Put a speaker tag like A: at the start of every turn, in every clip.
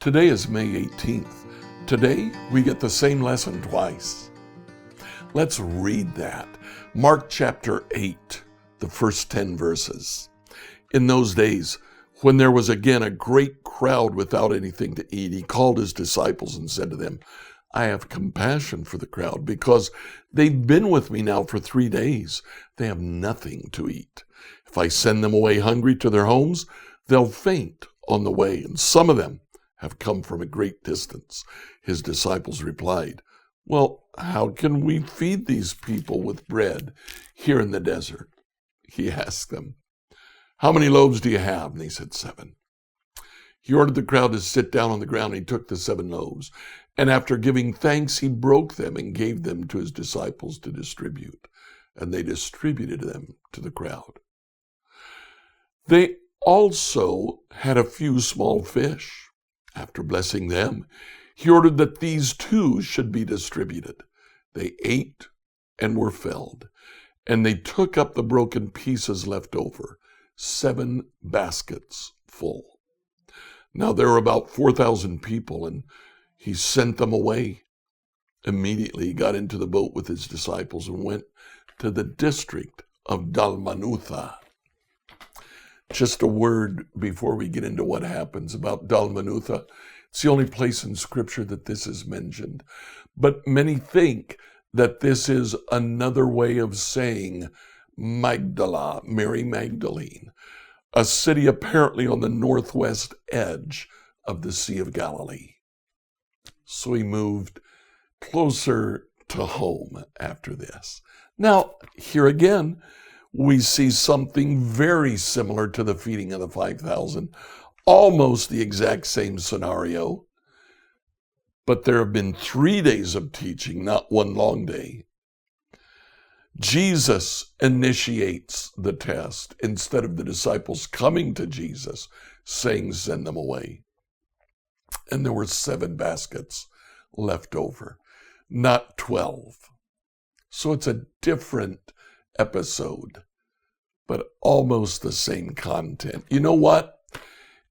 A: Today is May 18th. Today, we get the same lesson twice. Let's read that. Mark chapter 8, the first 10 verses. In those days, when there was again a great crowd without anything to eat, he called his disciples and said to them, I have compassion for the crowd because they've been with me now for 3 days. They have nothing to eat. If I send them away hungry to their homes, they'll faint on the way, and some of them have come from a great distance. His disciples replied, Well, how can we feed these people with bread here in the desert? He asked them, How many loaves do you have? And they said, 7. He ordered the crowd to sit down on the ground. He took the 7 loaves, and after giving thanks, he broke them and gave them to his disciples to distribute. And they distributed them to the crowd. They also had a few small fish. After blessing them, he ordered that these too should be distributed. They ate and were filled, and they took up the broken pieces left over, 7 baskets full. Now there were about 4,000 people, and he sent them away. Immediately he got into the boat with his disciples and went to the district of Dalmanutha. Just a word before we get into what happens about Dalmanutha. It's the only place in Scripture that this is mentioned. But many think that this is another way of saying Magdala, Mary Magdalene, a city apparently on the northwest edge of the Sea of Galilee. So he moved closer to home after this. Now, here again, we see something very similar to the feeding of the 5,000, almost the exact same scenario. But there have been 3 days of teaching, not one long day. Jesus initiates the test instead of the disciples coming to Jesus saying, send them away. And there were 7 baskets left over, not 12. So it's a different episode, but almost the same content. You know what?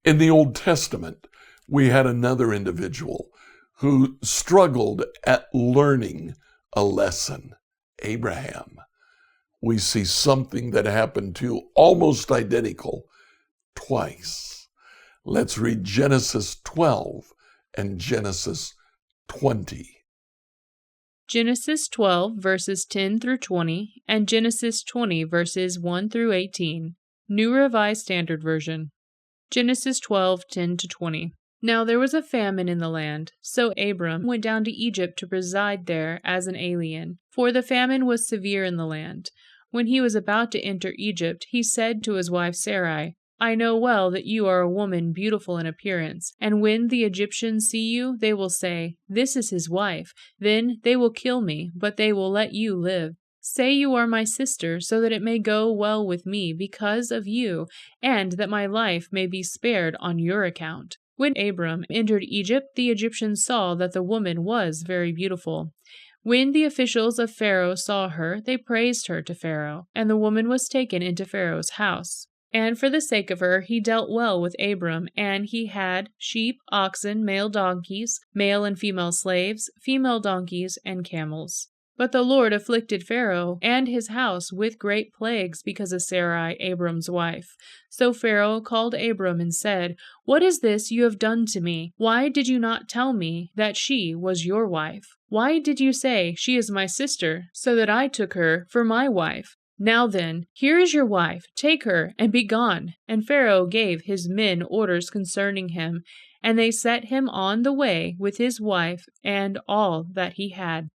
A: In the Old Testament, we had another individual who struggled at learning a lesson, Abraham. We see something that happened to almost identical twice. Let's read Genesis 12 and Genesis 20.
B: Genesis 12, verses 10 through 20, and Genesis 20, verses 1 through 18. New Revised Standard Version. Genesis 12, 10 to 20. Now there was a famine in the land, so Abram went down to Egypt to reside there as an alien, for the famine was severe in the land. When he was about to enter Egypt, he said to his wife Sarai, I know well that you are a woman beautiful in appearance, and when the Egyptians see you, they will say, This is his wife. Then they will kill me, but they will let you live. Say you are my sister, so that it may go well with me because of you, and that my life may be spared on your account. When Abram entered Egypt, the Egyptians saw that the woman was very beautiful. When the officials of Pharaoh saw her, they praised her to Pharaoh, and the woman was taken into Pharaoh's house. And for the sake of her, he dealt well with Abram, and he had sheep, oxen, male donkeys, male and female slaves, female donkeys, and camels. But the Lord afflicted Pharaoh and his house with great plagues because of Sarai, Abram's wife. So Pharaoh called Abram and said, What is this you have done to me? Why did you not tell me that she was your wife? Why did you say, She is my sister, so that I took her for my wife? Now then, here is your wife, take her, and be gone. And Pharaoh gave his men orders concerning him, and they set him on the way with his wife and all that he had.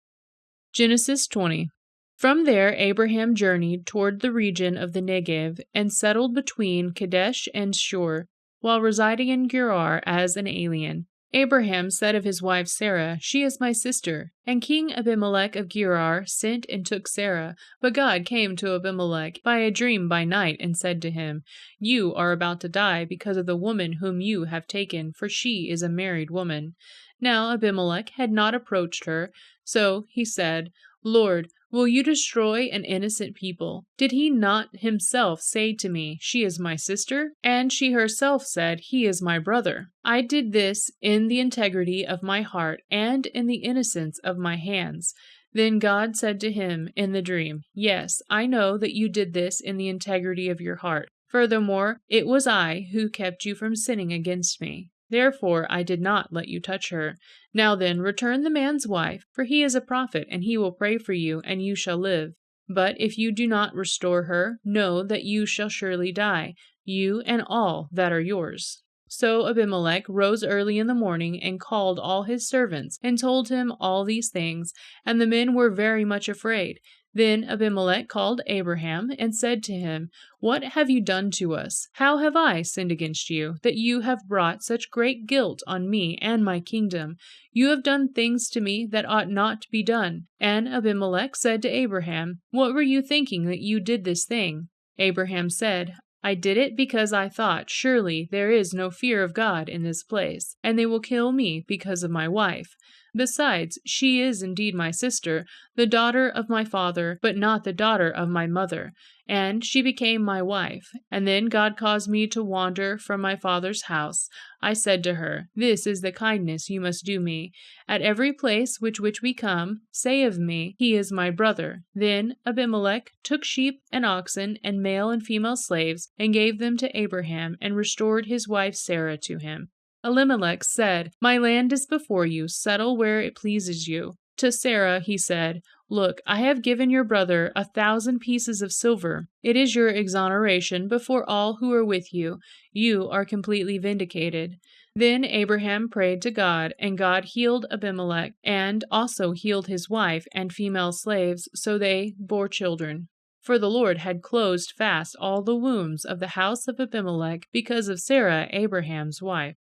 B: Genesis 20. From there Abraham journeyed toward the region of the Negev, and settled between Kadesh and Shur, while residing in Gerar as an alien. Abraham said of his wife Sarah, She is my sister. And King Abimelech of Gerar sent and took Sarah. But God came to Abimelech by a dream by night and said to him, You are about to die because of the woman whom you have taken, for she is a married woman. Now Abimelech had not approached her, so he said, Lord, Will you destroy an innocent people? Did he not himself say to me, 'She is my sister'? And she herself said, 'He is my brother.' I did this in the integrity of my heart and in the innocence of my hands." Then God said to him in the dream, "Yes, I know that you did this in the integrity of your heart. Furthermore, it was I who kept you from sinning against me. Therefore I did not let you touch her. Now then, return the man's wife, for he is a prophet, and he will pray for you, and you shall live. But if you do not restore her, know that you shall surely die, you and all that are yours." So Abimelech rose early in the morning and called all his servants and told him all these things, and the men were very much afraid. Then Abimelech called Abraham and said to him, "What have you done to us? How have I sinned against you, that you have brought such great guilt on me and my kingdom? You have done things to me that ought not to be done." And Abimelech said to Abraham, "What were you thinking that you did this thing?" Abraham said, "I did it because I thought, surely there is no fear of God in this place, and they will kill me because of my wife. Besides, she is indeed my sister, the daughter of my father, but not the daughter of my mother, and she became my wife. And then God caused me to wander from my father's house. I said to her, 'This is the kindness you must do me. At every place which we come, say of me, He is my brother.' Then Abimelech took sheep and oxen and male and female slaves, and gave them to Abraham, and restored his wife Sarah to him. Elimelech said, 'My land is before you, settle where it pleases you.' To Sarah he said, 'Look, I have given your brother 1,000 pieces of silver. It is your exoneration before all who are with you. You are completely vindicated.' Then Abraham prayed to God, and God healed Abimelech, and also healed his wife and female slaves, so they bore children. For the Lord had closed fast all the wombs of the house of Abimelech because of Sarah, Abraham's wife.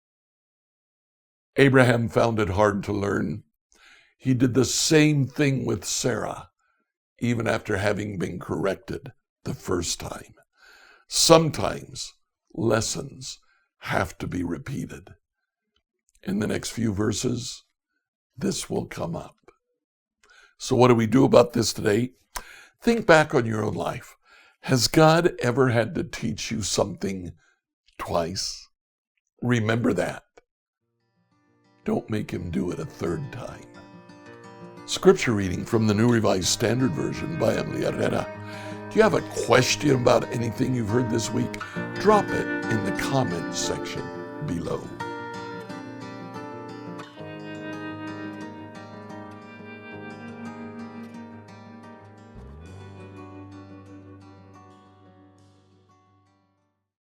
A: Abraham found it hard to learn. He did the same thing with Sarah, even after having been corrected the first time. Sometimes lessons have to be repeated. In the next few verses, this will come up. So what do we do about this today? Think back on your own life. Has God ever had to teach you something twice? Remember that. Don't make him do it a third time. Scripture reading from the New Revised Standard Version by Emily Herrera. Do you have a question about anything you've heard this week? Drop it in the comments section below.